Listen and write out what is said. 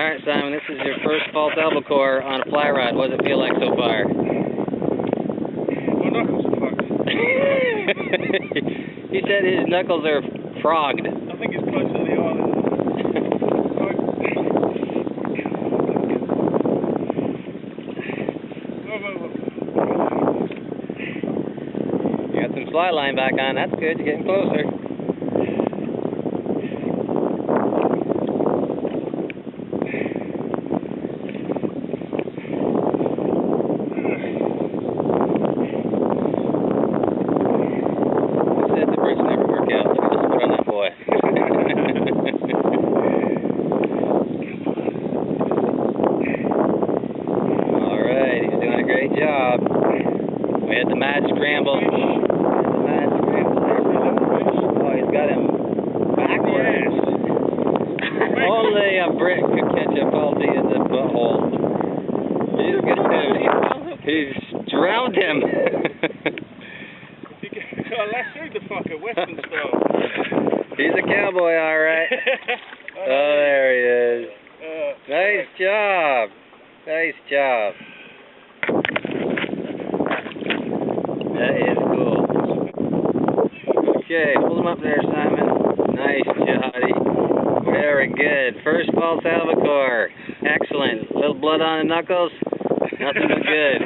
Alright, Simon, this is your first false albacore on a fly rod. What does it feel like so far? My knuckles are fucked. He said his knuckles are frogged. I think it's close to the island. You got some fly line back on. That's good. You're getting closer. Alright, he's doing a great job. We had the mad scramble. Oh, he's got him backwards. Only a brick could catch a Falty in the butthole. He's drowned him. I lassoed the fucker, Western style. He's a cowboy, alright. Oh, there he is. Nice job. Nice job. That is cool. Okay, pull him up there, Simon. Nice jotty. Very good. First false albacore. Excellent. Little blood on the knuckles. Nothing but good.